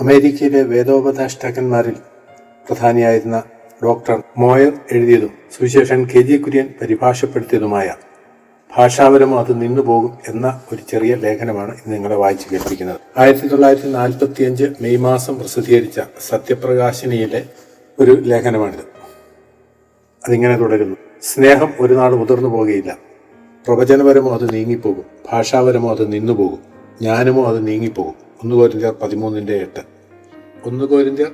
അമേരിക്കയിലെ വേദോപദേഷ്ടാക്കന്മാരിൽ പ്രധാനിയായിരുന്ന doctor Moyar എഴുതിയതും സുവിശേഷൻ KG Kurian പരിഭാഷപ്പെടുത്തിയതുമായ ഭാഷാപരമോ അത് നിന്നുപോകും എന്ന ഒരു ചെറിയ ലേഖനമാണ് ഇന്ന് നിങ്ങളെ വായിച്ചു കേൾപ്പിക്കുന്നത്. 1945 മെയ് മാസം പ്രസിദ്ധീകരിച്ച സത്യപ്രകാശിനിയിലെ ഒരു ലേഖനമാണിത്. അതിങ്ങനെ തുടരുന്നു. സ്നേഹം ഒരു നാൾ മുതിർന്നു പോകുകയില്ല. പ്രവചനപരമോ അത് നീങ്ങിപ്പോകും. ഭാഷാപരമോ അത് നിന്നുപോകും. ജ്ഞാനമോ അത് നീങ്ങിപ്പോകും. 1 കൊരിന്ത്യർ 13:8. 1 കൊരിന്ത്യർ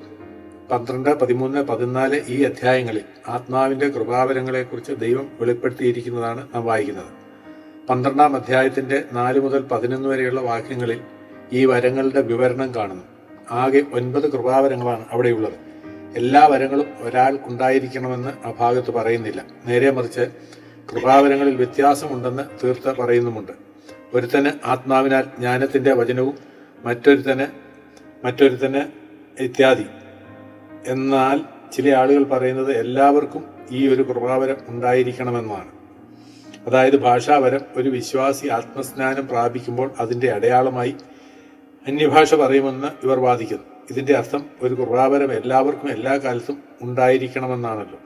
12, 13, 14 ഈ അധ്യായങ്ങളിൽ ആത്മാവിന്റെ കൃപാവരങ്ങളെക്കുറിച്ച് ദൈവം വെളിപ്പെടുത്തിയിരിക്കുന്നതാണ് നാം വായിക്കുന്നത്. 12-ാം അധ്യായത്തിന്റെ 4 മുതൽ 11 വരെയുള്ള വാക്യങ്ങളിൽ ഈ വരങ്ങളുടെ വിവരണം കാണുന്നു. ആകെ 9 കൃപാവരങ്ങളാണ് അവിടെയുള്ളത്. എല്ലാ വരങ്ങളും ഒരാൾക്കുണ്ടായിരിക്കണമെന്ന് ആ ഭാഗത്ത് പറയുന്നില്ല. നേരെ മറിച്ച് കൃപാവരങ്ങളിൽ വ്യത്യാസമുണ്ടെന്ന് തീർത്ത് പറയുന്നുമുണ്ട്. ഒരുത്തന് ആത്മാവിനാൽ ജ്ഞാനത്തിന്റെ വചനവും മറ്റൊരുത്തന് ഇത്യാദി. എന്നാൽ ചില ആളുകൾ പറയുന്നത് എല്ലാവർക്കും ഈ ഒരു കൃപാവരം ഉണ്ടായിരിക്കണമെന്നാണ്. അതായത് ഭാഷാവരം ഒരു വിശ്വാസി ആത്മസ്നാനം പ്രാപിക്കുമ്പോൾ അതിൻ്റെ അടയാളമായി അന്യഭാഷ പറയുമെന്ന് ഇവർ വാദിക്കുന്നു. ഇതിൻ്റെ അർത്ഥം ഒരു കൃപാവരം എല്ലാവർക്കും എല്ലാ കാലത്തും ഉണ്ടായിരിക്കണമെന്നാണല്ലോ.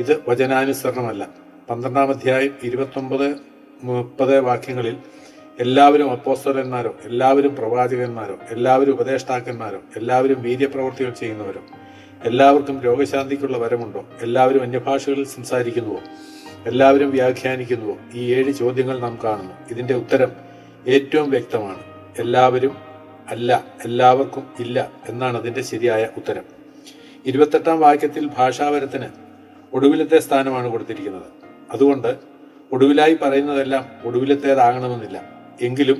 ഇത് വചനാനുസരണമല്ല. 12-ാം അധ്യായം 29-30 വാക്യങ്ങളിൽ എല്ലാവരും അപ്പോസ്തലന്മാരോ, എല്ലാവരും പ്രവാചകന്മാരോ, എല്ലാവരും ഉപദേഷ്ടാക്കന്മാരോ, എല്ലാവരും വീര്യപ്രവൃത്തികൾ ചെയ്യുന്നവരോ, എല്ലാവർക്കും രോഗശാന്തിക്കുള്ള വരമുണ്ടോ, എല്ലാവരും അന്യഭാഷകളിൽ സംസാരിക്കുന്നുവോ, എല്ലാവരും വ്യാഖ്യാനിക്കുന്നുവോ? ഈ 7 ചോദ്യങ്ങൾ നാം കാണുന്നു. ഇതിൻ്റെ ഉത്തരം ഏറ്റവും വ്യക്തമാണ്. എല്ലാവരും അല്ല, എല്ലാവർക്കും ഇല്ല എന്നാണ് അതിൻ്റെ ശരിയായ ഉത്തരം. 28-ാം വാക്യത്തിൽ ഭാഷാവരത്തിന് ഒടുവിലത്തെ സ്ഥാനമാണ് കൊടുത്തിരിക്കുന്നത്. അതുകൊണ്ട് ഒടുവിലായി പറയുന്നതെല്ലാം ഒടുവിലത്തേതാകണമെന്നില്ല. എങ്കിലും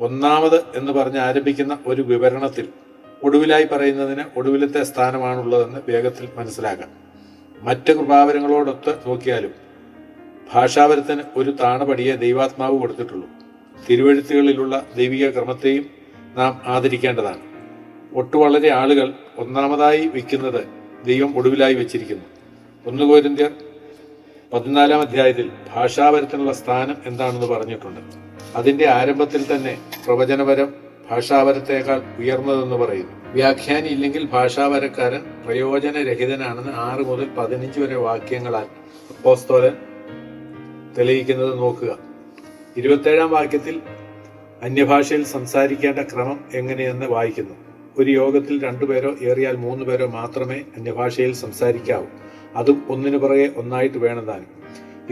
ഒന്നാമത് എന്ന് പറഞ്ഞ് ആരംഭിക്കുന്ന ഒരു വിവരണത്തിൽ ഒടുവിലായി പറയുന്നതിന് ഒടുവിലത്തെ സ്ഥാനമാണുള്ളതെന്ന് വേഗത്തിൽ മനസ്സിലാക്കാം. മറ്റ് കൃപാവരങ്ങളോടൊത്ത് നോക്കിയാലും ഭാഷാവരത്തിന് ഒരു താണപടിയെ ദൈവാത്മാവ് കൊടുത്തിട്ടുള്ളൂ. തിരുവെഴുത്തുകളിലുള്ള ദൈവിക ക്രമത്തെയും നാം ആദരിക്കേണ്ടതാണ്. വളരെ ആളുകൾ ഒന്നാമതായി വയ്ക്കുന്നത് ദൈവം ഒടുവിലായി വെച്ചിരിക്കുന്നു. 1 കൊരിന്ത്യർ 14-ാം അധ്യായത്തിൽ ഭാഷാവരത്തിനുള്ള സ്ഥാനം എന്താണെന്ന് പറഞ്ഞിട്ടുണ്ട്. അതിൻ്റെ ആരംഭത്തിൽ തന്നെ പ്രവചനപരം ഭാഷാവരത്തേക്കാൾ ഉയർന്നതെന്ന് പറയുന്നു. വ്യാഖ്യാനി ഇല്ലെങ്കിൽ ഭാഷാവരക്കാരൻ പ്രയോജനരഹിതനാണെന്ന് 6 മുതൽ 15 വരെ വാക്യങ്ങളാൽ അപ്പോസ്തലൻ തെളിയിക്കുന്നത് നോക്കുക. 27-ാം വാക്യത്തിൽ അന്യഭാഷയിൽ സംസാരിക്കേണ്ട ക്രമം എങ്ങനെയെന്ന് വായിക്കുന്നു. ഒരു യോഗത്തിൽ 2 പേരോ ഏറിയാൽ 3 പേരോ മാത്രമേ അന്യഭാഷയിൽ സംസാരിക്കാവൂ. അതും ഒന്നിനു പുറകെ ഒന്നായിട്ട് വേണം താനും.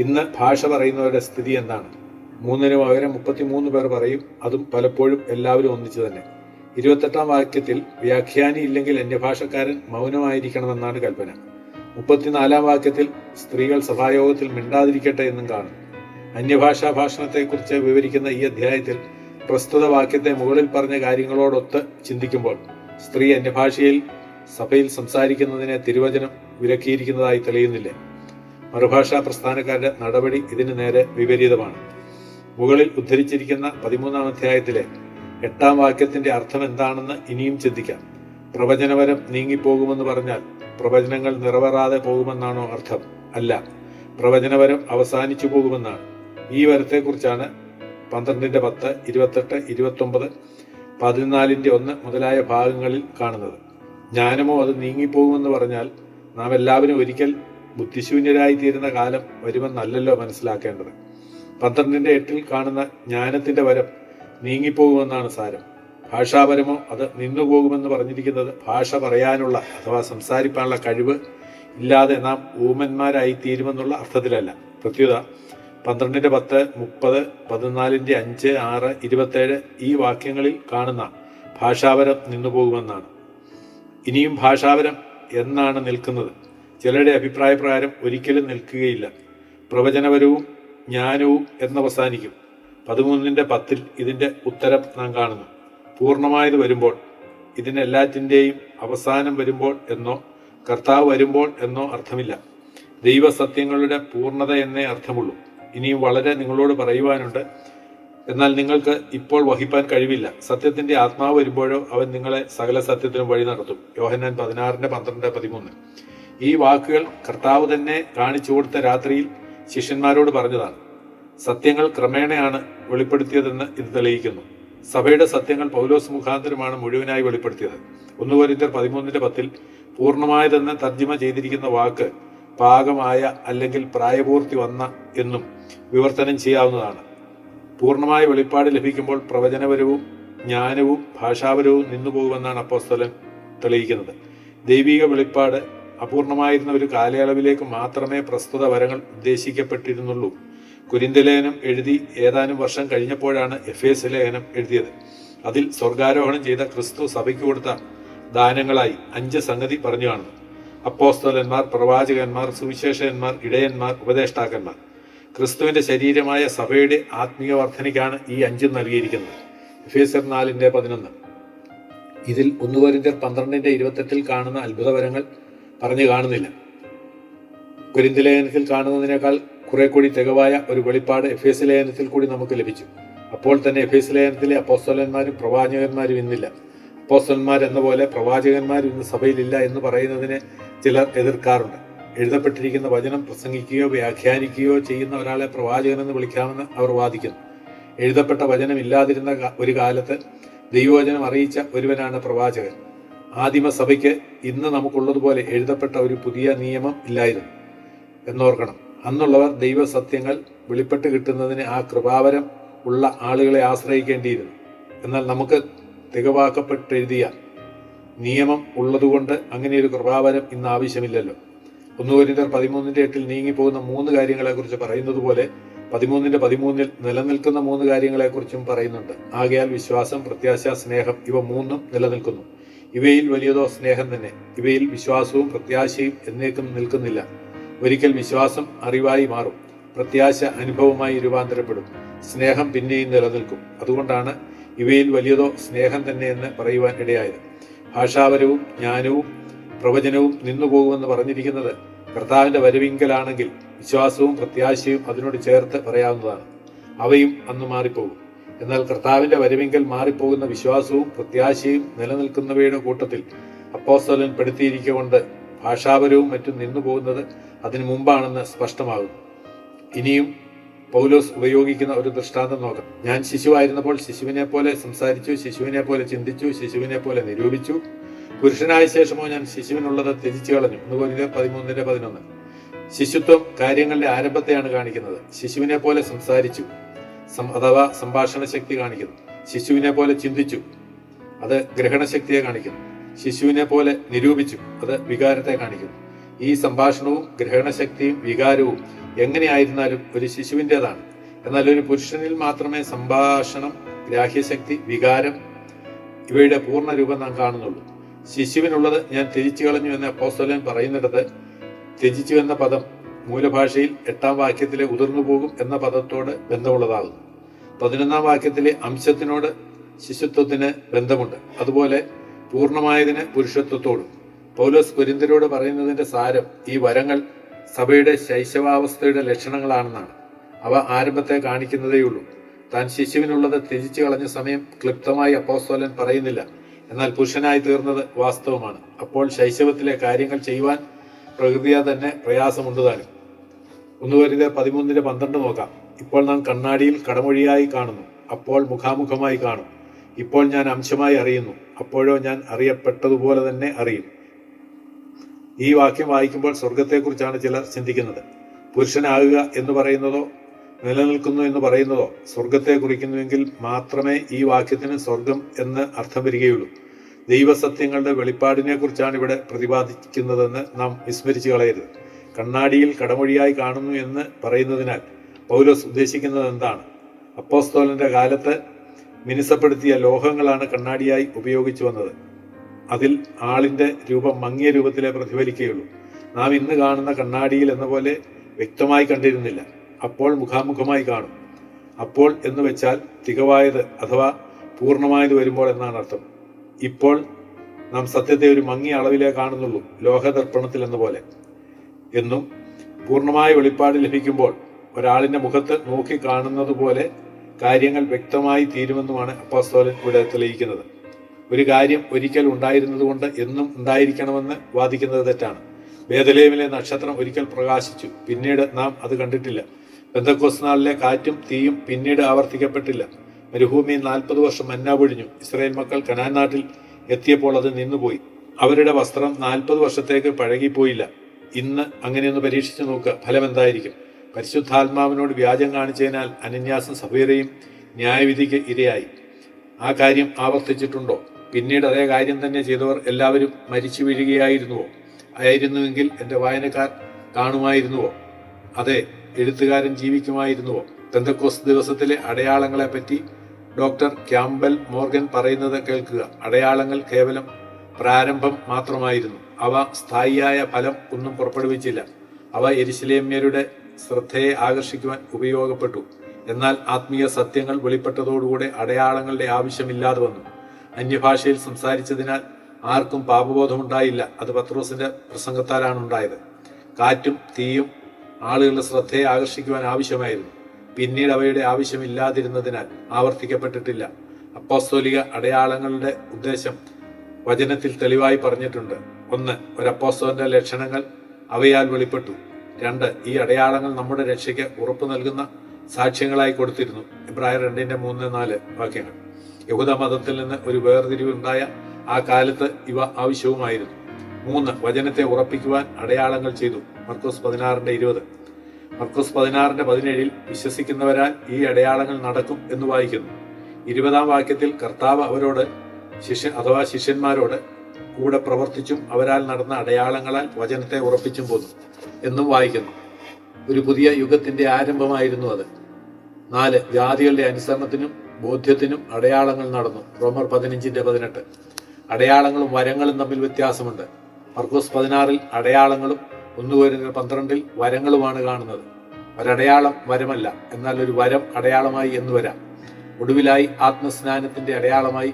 ഇന്ന് ഭാഷ പറയുന്നവരുടെ സ്ഥിതി എന്താണ്? 3-ന് പകരം 33 പേർ പറയും. അതും പലപ്പോഴും എല്ലാവരും ഒന്നിച്ചു തന്നെ. 28-ാം വാക്യത്തിൽ വ്യാഖ്യാനി ഇല്ലെങ്കിൽ അന്യഭാഷക്കാരൻ മൗനമായിരിക്കണമെന്നാണ് കൽപ്പന. 34-ാം വാക്യത്തിൽ സ്ത്രീകൾ സഭായോഗത്തിൽ മിണ്ടാതിരിക്കട്ടെ എന്നും കാണും. അന്യഭാഷാ ഭാഷണത്തെക്കുറിച്ച് വിവരിക്കുന്ന ഈ അധ്യായത്തിൽ പ്രസ്തുത വാക്യത്തെ മുകളിൽ പറഞ്ഞ കാര്യങ്ങളോടൊത്ത് ചിന്തിക്കുമ്പോൾ സ്ത്രീ അന്യഭാഷയിൽ സഭയിൽ സംസാരിക്കുന്നതിനെ തിരുവചനം വിലക്കിയിരിക്കുന്നതായി തെളിയുന്നില്ലേ? മറുഭാഷാ പ്രസ്ഥാനക്കാരുടെ നടപടി ഇതിന് നേരെ വിപരീതമാണ്. മുകളിൽ ഉദ്ധരിച്ചിരിക്കുന്ന 13-ാം അധ്യായത്തിലെ 8-ാം വാക്യത്തിന്റെ അർത്ഥം എന്താണെന്ന് ഇനിയും ചിന്തിക്കാം. പ്രവചനപരം നീങ്ങിപ്പോകുമെന്ന് പറഞ്ഞാൽ പ്രവചനങ്ങൾ നിറവേറാതെ പോകുമെന്നാണോ അർത്ഥം? അല്ല, പ്രവചനപരം അവസാനിച്ചു പോകുമെന്നാണ്. ഈ വരത്തെക്കുറിച്ചാണ് 12-10, 28, 29, 14-1 മുതലായ ഭാഗങ്ങളിൽ കാണുന്നത്. ജ്ഞാനമോ അത് നീങ്ങിപ്പോകുമെന്ന് പറഞ്ഞാൽ നാം എല്ലാവരും ഒരിക്കൽ ബുദ്ധിശൂന്യരായി തീരുന്ന കാലം വരുമെന്നല്ലല്ലോ മനസ്സിലാക്കേണ്ടത്. 12-8 കാണുന്ന ജ്ഞാനത്തിന്റെ വരം നീങ്ങിപ്പോകുമെന്നാണ് സാരം. ഭാഷാപരമോ അത് നിന്നുപോകുമെന്ന് പറഞ്ഞിരിക്കുന്നത് ഭാഷ പറയാനുള്ള അഥവാ സംസാരിക്കാനുള്ള കഴിവ് ഇല്ലാതെ നാം ഊമന്മാരായി തീരുമെന്നുള്ള അർത്ഥത്തിലല്ല. പ്രത്യുത 12-10, 30, 14-5, 6, 27 ഈ വാക്യങ്ങളിൽ കാണുന്ന ഭാഷാവരം നിന്നുപോകുമെന്നാണ്. ഇനിയും ഭാഷാവരം എന്നാണ് നിൽക്കുന്നത്? ചിലരുടെ അഭിപ്രായപ്രകാരം ഒരിക്കലും നിൽക്കുകയില്ല. പ്രവചനപരവും ജ്ഞാനവും എന്നവസാനിക്കും. 13-10 ഇതിൻ്റെ ഉത്തരം നാം കാണുന്നു. പൂർണ്ണമായത് വരുമ്പോൾ, ഇതിനെല്ലാറ്റിൻ്റെയും അവസാനം വരുമ്പോൾ എന്നോ കർത്താവ് വരുമ്പോൾ എന്നോ അർത്ഥമില്ല. ദൈവസത്യങ്ങളുടെ പൂർണ്ണത എന്നേ അർത്ഥമുള്ളൂ. ഇനിയും വളരെ നിങ്ങളോട് പറയുവാനുണ്ട്, എന്നാൽ നിങ്ങൾക്ക് ഇപ്പോൾ വഹിപ്പാൻ കഴിവില്ല. സത്യത്തിന്റെ ആത്മാവ് വരുമ്പോഴോ അവൻ നിങ്ങളെ സകല സത്യത്തിനും വഴി നടത്തും. യോഹന്നാൻ 16:12-13. ഈ വാക്കുകൾ കർത്താവ് തന്നെ കാണിച്ചു കൊടുത്ത രാത്രിയിൽ ശിഷ്യന്മാരോട് പറഞ്ഞതാണ്. സത്യങ്ങൾ ക്രമേണയാണ് വെളിപ്പെടുത്തിയതെന്ന് ഇത് തെളിയിക്കുന്നു. സഭയുടെ സത്യങ്ങൾ പൗലോസ് മുഖാന്തരമാണ് മുഴുവനായി വെളിപ്പെടുത്തിയത്. 1 കൊരിന്ത്യർ 13:10 പൂർണ്ണമായതെന്ന് തർജ്ജിമ ചെയ്തിരിക്കുന്ന വാക്ക് പാകമായ അല്ലെങ്കിൽ പ്രായപൂർത്തി വന്ന എന്നും വിവർത്തനം ചെയ്യാവുന്നതാണ്. പൂർണ്ണമായ വെളിപ്പാട് ലഭിക്കുമ്പോൾ പ്രവചനപരവും ജ്ഞാനവും ഭാഷാപരവും നിന്നുപോകുമെന്നാണ് അപ്പോസ്തലൻ തെളിയിക്കുന്നത്. ദൈവിക വെളിപ്പാട് അപൂർണമായിരുന്ന ഒരു കാലയളവിലേക്ക് മാത്രമേ പ്രസ്തുത വരങ്ങൾ ഉദ്ദേശിക്കപ്പെട്ടിരുന്നുള്ളൂ. കൊരിന്ത്യലേഖനം എഴുതി ഏതാനും വർഷം കഴിഞ്ഞപ്പോഴാണ് എഫേസ് ലേഖനം എഴുതിയത്. അതിൽ സ്വർഗാരോഹണം ചെയ്ത ക്രിസ്തു സഭയ്ക്ക് കൊടുത്ത ദാനങ്ങളായി 5 സംഗതി പറഞ്ഞു കാണുന്നു. അപ്പോസ്തലന്മാർ, പ്രവാചകന്മാർ, സുവിശേഷകന്മാർ, ഇടയന്മാർ, ഉപദേഷ്ടാക്കന്മാർ. ക്രിസ്തുവിന്റെ ശരീരമായ സഭയുടെ ആത്മീയ വർധനയ്ക്കാണ് ഈ 5 നൽകിയിരിക്കുന്നത്. എഫേസ്യർ 4:11. ഇതിൽ 1 കൊരിന്ത്യർ 12:28 കാണുന്ന അത്ഭുതവരങ്ങൾ പറഞ്ഞു കാണുന്നില്ല. കൊരിന്ത്യ ലേഖനത്തിൽ കാണുന്നതിനേക്കാൾ കുറെ കൂടി തികവായ ഒരു വെളിപ്പാട് എഫേസ് ലേഖനത്തിൽ കൂടി നമുക്ക് ലഭിച്ചു. അപ്പോൾ തന്നെ എഫേസ് ലേഖനത്തിലെ അപ്പോസ്തലന്മാരും പ്രവാചകന്മാരും ഇന്നില്ല. അപ്പോസ്തലന്മാർ എന്ന പോലെ പ്രവാചകന്മാരും ഇന്ന് സഭയിലില്ല എന്ന് പറയുന്നതിനെ ചിലർ എതിർക്കാറുണ്ട്. എഴുതപ്പെട്ടിരിക്കുന്ന വചനം പ്രസംഗിക്കുകയോ വ്യാഖ്യാനിക്കുകയോ ചെയ്യുന്ന ഒരാളെ പ്രവാചകനെന്ന് വിളിക്കാമെന്ന് അവർ വാദിക്കുന്നു. എഴുതപ്പെട്ട വചനം ഇല്ലാതിരുന്ന ഒരു കാലത്ത് ദൈവവചനം അറിയിച്ച ഒരുവനാണ് പ്രവാചകൻ. ആദിമസഭയ്ക്ക് ഇന്ന് നമുക്കുള്ളതുപോലെ എഴുതപ്പെട്ട ഒരു പുതിയ നിയമം ഇല്ലായിരുന്നു എന്നോർക്കണം. അന്നുള്ളവർ ദൈവസത്യങ്ങൾ വെളിപ്പെട്ട് കിട്ടുന്നതിന് ആ കൃപാവരം ഉള്ള ആളുകളെ ആശ്രയിക്കേണ്ടിയിരുന്നു. എന്നാൽ നമുക്ക് തികവാക്കപ്പെട്ടെഴുതിയ നിയമം ഉള്ളതുകൊണ്ട് അങ്ങനെയൊരു കൃപാവരം ഇന്ന് ആവശ്യമില്ലല്ലോ. 1 കൊരിന്ത്യർ 13:8 നീങ്ങിപ്പോകുന്ന 3 കാര്യങ്ങളെക്കുറിച്ച് പറയുന്നത് പോലെ 13:13 നിലനിൽക്കുന്ന 3 കാര്യങ്ങളെക്കുറിച്ചും പറയുന്നുണ്ട്. ആകയാൽ വിശ്വാസം, പ്രത്യാശ, സ്നേഹം ഇവ 3 നിലനിൽക്കുന്നു. ഇവയിൽ വലിയതോ സ്നേഹം തന്നെ. ഇവയിൽ വിശ്വാസവും പ്രത്യാശയും എന്നേക്കും നിൽക്കുന്നില്ല. ഒരിക്കൽ വിശ്വാസം അറിവായി മാറും, പ്രത്യാശ അനുഭവമായി രൂപാന്തരപ്പെടും, സ്നേഹം പിന്നെയും നിലനിൽക്കും. അതുകൊണ്ടാണ് ഇവയിൽ വലിയതോ സ്നേഹം തന്നെ എന്ന് പറയുവാൻ ഇടയായത്. ഭാഷാപരവും ജ്ഞാനവും പ്രവചനവും നിന്നുപോകുമെന്ന് പറഞ്ഞിരിക്കുന്നത് കർത്താവിന്റെ വരവിങ്കലാണെങ്കിൽ വിശ്വാസവും പ്രത്യാശയും അതിനോട് ചേർത്ത് പറയാവുന്നതാണ്. അവയും അന്ന് മാറിപ്പോകും. എന്നാൽ കർത്താവിന്റെ വരവിങ്കൽ മാറിപ്പോകുന്ന വിശ്വാസവും പ്രത്യാശയും നിലനിൽക്കുന്നവയുടെ കൂട്ടത്തിൽ അപ്പോസ്തലൻ പെടുത്തിയിരിക്കൊണ്ട് ഭാഷാപരവും മറ്റും നിന്നുപോകുന്നത് അതിനു മുമ്പാണെന്ന് സ്പഷ്ടമാകുന്നു. ഇനിയും പൗലോസ് ഉപയോഗിക്കുന്ന ഒരു ദൃഷ്ടാന്തം നോക്കാം. ഞാൻ ശിശുവായിരുന്നപ്പോൾ ശിശുവിനെ പോലെ സംസാരിച്ചു, ശിശുവിനെ പോലെ ചിന്തിച്ചു, ശിശുവിനെ പോലെ നിരൂപിച്ചു. പുരുഷനായ ശേഷമോ ഞാൻ ശിശുവിനുള്ളത് ത്യജിച്ചു കളഞ്ഞു. 1 കൊരിന്ത്യർ 13:11. ശിശുത്വം കാര്യങ്ങളുടെ ആരംഭത്തെയാണ് കാണിക്കുന്നത്. ശിശുവിനെ പോലെ സംസാരിച്ചു, അഥവാ സംഭാഷണ ശക്തി കാണിക്കുന്നു. ശിശുവിനെ പോലെ ചിന്തിച്ചു, അത് ഗ്രഹണശക്തിയെ കാണിക്കുന്നു. ശിശുവിനെ പോലെ നിരൂപിച്ചു, അത് വികാരത്തെ കാണിക്കുന്നു. ഈ സംഭാഷണവും ഗ്രഹണശക്തിയും വികാരവും എങ്ങനെയായിരുന്നാലും ഒരു ശിശുവിൻ്റെതാണ്. എന്നാൽ ഒരു പുരുഷനിൽ മാത്രമേ സംഭാഷണം, ഗ്രാഹ്യശക്തി, വികാരം ഇവയുടെ പൂർണ്ണ രൂപം നാം കാണുന്നുള്ളൂ. ശിശുവിനുള്ളത് ഞാൻ ത്യജിച്ചു കളഞ്ഞു എന്ന് അപ്പോസ്തലൻ പറയുന്നിടത്ത് ത്യജിച്ചു എന്ന പദം മൂലഭാഷയിൽ 8ാം വാക്യത്തിലെ ഉതിർന്നു പോകും എന്ന പദത്തോട് ബന്ധമുള്ളതാകുന്നു. 11ാം വാക്യത്തിലെ അംശത്തിനോട് ശിശുത്വത്തിന് ബന്ധമുണ്ട്. അതുപോലെ പൂർണ്ണമായതിന് പുരുഷത്വത്തോടും. പൗലോസ് കൊരിന്ത്യരോട് പറയുന്നതിന്റെ സാരം ഈ വരങ്ങൾ സഭയുടെ ശൈശവാവസ്ഥയുടെ ലക്ഷണങ്ങളാണെന്നാണ്. അവ ആരംഭത്തെ കാണിക്കുന്നതേയുള്ളൂ. താൻ ശിശുവിനുള്ളത് ത്യജിച്ചു കളഞ്ഞ സമയം ക്ലിപ്തമായി അപ്പോസ്തലൻ പറയുന്നില്ല. എന്നാൽ പുരുഷനായി തീർന്നത് വാസ്തവമാണ്. അപ്പോൾ ശൈശവത്തിലെ കാര്യങ്ങൾ ചെയ്യുവാൻ പ്രകൃതിയാ തന്നെ പ്രയാസമുണ്ട് താനും. 1 കൊരിന്ത്യർ 13:12 നോക്കാം. ഇപ്പോൾ നാം കണ്ണാടിയിൽ കടമൊഴിയായി കാണുന്നു, അപ്പോൾ മുഖാമുഖമായി കാണും. ഇപ്പോൾ ഞാൻ അംശമായി അറിയുന്നു, അപ്പോഴോ ഞാൻ അറിയപ്പെട്ടതുപോലെ തന്നെ അറിയും. ഈ വാക്യം വായിക്കുമ്പോൾ സ്വർഗത്തെക്കുറിച്ചാണ് ചിലർ ചിന്തിക്കുന്നത്. പുരുഷനാകുക എന്ന് പറയുന്നതോ നിലനിൽക്കുന്നു എന്ന് പറയുന്നതോ സ്വർഗത്തെ കുറിക്കുന്നുവെങ്കിൽ മാത്രമേ ഈ വാക്യത്തിന് സ്വർഗം എന്ന് അർത്ഥം വരികയുള്ളൂ. ദൈവസത്യങ്ങളുടെ വെളിപ്പാടിനെ കുറിച്ചാണ് ഇവിടെ പ്രതിപാദിക്കുന്നതെന്ന് നാം വിസ്മരിച്ചു കളയരുത്. കണ്ണാടിയിൽ കടമൊഴിയായി കാണുന്നു എന്ന് പറയുന്നതിനാൽ പൗലോസ് ഉദ്ദേശിക്കുന്നത് എന്താണ്? അപ്പോസ്തലന്റെ കാലത്ത് മിനുസപ്പെടുത്തിയ ലോഹങ്ങളാണ് കണ്ണാടിയായി ഉപയോഗിച്ചു വന്നത്. അതിൽ ആളിന്റെ രൂപം മങ്ങിയ രൂപത്തിലെ പ്രതിഫലിക്കുകയുള്ളൂ. നാം ഇന്ന് കാണുന്ന കണ്ണാടിയിൽ എന്ന പോലെ വ്യക്തമായി കണ്ടിരുന്നില്ല. അപ്പോൾ മുഖാമുഖമായി കാണും. അപ്പോൾ എന്ന് വെച്ചാൽ തികവായത് അഥവാ പൂർണ്ണമായത് വരുമ്പോൾ എന്നാണ് അർത്ഥം. ഇപ്പോൾ നാം സത്യത്തെ ഒരു മങ്ങിയ അളവിലേ കാണുന്നുള്ളൂ, ലോഹദർപ്പണത്തിൽ എന്ന പോലെ എന്നും പൂർണ്ണമായ വെളിപ്പാട് ലഭിക്കുമ്പോൾ ഒരാളിന്റെ മുഖത്ത് നോക്കി കാണുന്നത് പോലെ കാര്യങ്ങൾ വ്യക്തമായി തീരുമെന്നുമാണ് അപ്പോസ്തലൻ ഇവിടെ തെളിയിക്കുന്നത്. ഒരു കാര്യം ഒരിക്കൽ ഉണ്ടായിരുന്നതുകൊണ്ട് എന്നും ഉണ്ടായിരിക്കണമെന്ന് വാദിക്കുന്നത് തെറ്റാണ്. ബേഥലേമിലെ നക്ഷത്രം ഒരിക്കൽ പ്രകാശിച്ചു, പിന്നീട് നാം അത് കണ്ടിട്ടില്ല. പെന്തക്കോസ്ത് നാളിലെ കാറ്റും തീയും പിന്നീട് ആവർത്തിക്കപ്പെട്ടില്ല. മരുഭൂമിയിൽ 40 വർഷം മന്ന പൊഴിഞ്ഞു. ഇസ്രായേൽ മക്കൾ കനാൻ നാട്ടിൽ എത്തിയപ്പോൾ അത് നിന്നുപോയി. അവരുടെ വസ്ത്രം 40 വർഷത്തേക്ക് പഴകിപ്പോയില്ല. ഇന്ന് അങ്ങനെയൊന്ന് പരീക്ഷിച്ചു നോക്കുക, ഫലം എന്തായിരിക്കും? പരിശുദ്ധാത്മാവിനോട് വ്യാജം കാണിച്ചതിനാൽ അനന്യാസും സഫീറയും ന്യായവിധിക്ക് ഇരയായി. ആ കാര്യം ആവർത്തിച്ചിട്ടുണ്ടോ? പിന്നീട് അതേ കാര്യം തന്നെ ചെയ്തവർ എല്ലാവരും മരിച്ചു വീഴുകയായിരുന്നുവോ? ആയിരുന്നുവെങ്കിൽ എൻ്റെ വായനക്കാർ കാണുമായിരുന്നുവോ? അതെ, എഴുത്തുകാരൻ ജീവിക്കുമായിരുന്നുവോ? പെന്തക്കോസ്ത് ദിവസത്തിലെ അടയാളങ്ങളെപ്പറ്റി ഡോക്ടർ ക്യാമ്പൽ മോർഗൻ പറയുന്നത് കേൾക്കുക. അടയാളങ്ങൾ കേവലം പ്രാരംഭം മാത്രമായിരുന്നു. അവ സ്ഥായിയായ ഫലം ഒന്നും പുറപ്പെടുവിച്ചില്ല. അവ യെരുശലേമ്യരുടെ ശ്രദ്ധയെ ആകർഷിക്കുവാൻ ഉപയോഗപ്പെട്ടു. എന്നാൽ ആത്മീയ സത്യങ്ങൾ വെളിപ്പെട്ടതോടുകൂടെ അടയാളങ്ങളുടെ ആവശ്യമില്ലാതെ വന്നു. അന്യഭാഷയിൽ സംസാരിച്ചതിനാൽ ആർക്കും പാപബോധമുണ്ടായില്ല. അത് പത്രോസിന്റെ പ്രസംഗത്താലാണ് ഉണ്ടായത്. കാറ്റും തീയും ആളുകളുടെ ശ്രദ്ധയെ ആകർഷിക്കുവാൻ ആവശ്യമായിരുന്നു. പിന്നീട് അവയുടെ ആവശ്യമില്ലാതിരുന്നതിനാൽ ആവർത്തിക്കപ്പെട്ടിട്ടില്ല. അപ്പോസ്തോലിക അടയാളങ്ങളുടെ ഉദ്ദേശം വചനത്തിൽ തെളിവായി പറഞ്ഞിട്ടുണ്ട്. 1. ഒരു അപ്പോസ്തലന്റെ ലക്ഷണങ്ങൾ അവയാൽ വെളിപ്പെട്ടു. 2. ഈ അടയാളങ്ങൾ നമ്മുടെ രക്ഷയ്ക്ക് ഉറപ്പു നൽകുന്ന സാക്ഷ്യങ്ങളായി കൊടുത്തിരുന്നു. എബ്രായർ 2:3-4 വാക്യങ്ങൾ. യഹൂദ മതത്തിൽ നിന്ന് ഒരു വേർതിരിവുണ്ടായ ആ കാലത്ത് ഇവ ആവശ്യവുമായിരുന്നു. 3. വചനത്തെ ഉറപ്പിക്കുവാൻ അടയാളങ്ങൾ ചെയ്തു. മർക്കോസ് 16:20. മർക്കോസ് 16:17 വിശ്വസിക്കുന്നവരാൽ ഈ അടയാളങ്ങൾ നടക്കും എന്ന് വായിക്കുന്നു. 20-ാം വാക്യത്തിൽ കർത്താവ് അവരോട് ശിഷ്യന്മാരോട് കൂടെ പ്രവർത്തിച്ചും അവരാൽ നടന്ന അടയാളങ്ങളാൽ വചനത്തെ ഉറപ്പിച്ചും പോന്നു എന്നും വായിക്കുന്നു. ഒരു പുതിയ യുഗത്തിന്റെ ആരംഭമായിരുന്നു അത്. 4. ജാതികളുടെ അനുസരണത്തിനും ബോധ്യത്തിനും അടയാളങ്ങൾ നടന്നു. റോമർ 15:18. അടയാളങ്ങളും വരങ്ങളും തമ്മിൽ വ്യത്യാസമുണ്ട്. മർക്കോസ് 16 അടയാളങ്ങളും 1 കൊരിന്ത്യർ 12 വരങ്ങളുമാണ് കാണുന്നത്. ഒരടയാളം വരമല്ല, എന്നാൽ ഒരു വരം അടയാളമായി എന്ന് വരാം. ഒടുവിലായി ആത്മസ്നാനത്തിന്റെ അടയാളമായി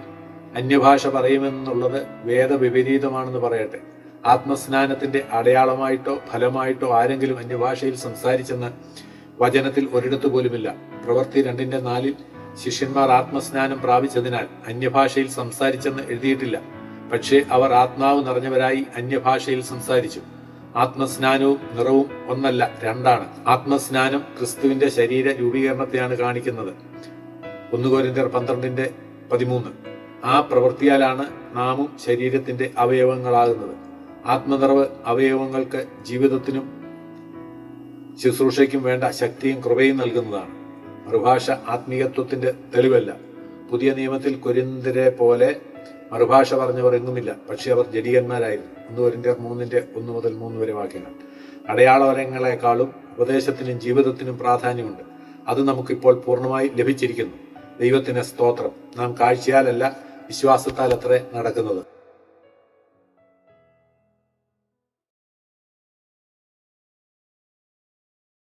അന്യഭാഷ പറയുമെന്നുള്ളത് വേദവിപരീതമാണെന്ന് പറയട്ടെ. ആത്മസ്നാനത്തിന്റെ അടയാളമായിട്ടോ ഫലമായിട്ടോ ആരെങ്കിലും അന്യഭാഷയിൽ സംസാരിച്ചെന്ന് വചനത്തിൽ ഒരിടത്തു പോലുമില്ല. പ്രവൃത്തി 2:4 ശിഷ്യന്മാർ ആത്മസ്നാനം പ്രാപിച്ചതിനാൽ അന്യഭാഷയിൽ സംസാരിച്ചെന്ന് എഴുതിയിട്ടില്ല. പക്ഷേ അവർ ആത്മാവ് നിറഞ്ഞവരായി അന്യഭാഷയിൽ സംസാരിച്ചു. ആത്മസ്നാനവും നിറവും ഒന്നല്ല, രണ്ടാണ്. ആത്മസ്നാനം ക്രിസ്തുവിന്റെ ശരീര രൂപീകരണത്തെയാണ് കാണിക്കുന്നത്. 1 കൊരിന്ത്യർ 12:13. ആ പ്രവൃത്തിയാലാണ് നാമും ശരീരത്തിന്റെ അവയവങ്ങളാകുന്നത്. ആത്മനിറവ് അവയവങ്ങൾക്ക് ജീവിതത്തിനും ശുശ്രൂഷയ്ക്കും വേണ്ട ശക്തിയും കൃപയും നൽകുന്നതാണ്. മറുഭാഷ ആത്മീയത്വത്തിന്റെ തെളിവല്ല. പുതിയ നിയമത്തിൽ കൊരിന്ത്യരെ പോലെ മറുഭാഷ പറഞ്ഞവർ എങ്ങുമില്ല, പക്ഷെ അവർ ജഡികന്മാരായിരുന്നു. 1 കൊരിന്ത്യർ 3:1-3 വരെ വാക്യങ്ങൾ. അടയാളവരങ്ങളെക്കാളും ഉപദേശത്തിനും ജീവിതത്തിനും പ്രാധാന്യമുണ്ട്. അത് നമുക്കിപ്പോൾ പൂർണ്ണമായി ലഭിച്ചിരിക്കുന്നു. ദൈവത്തിന് സ്തോത്രം. നാം കാഴ്ചയാലല്ല, വിശ്വാസത്താൽ അത്രേ നടക്കുന്നത്.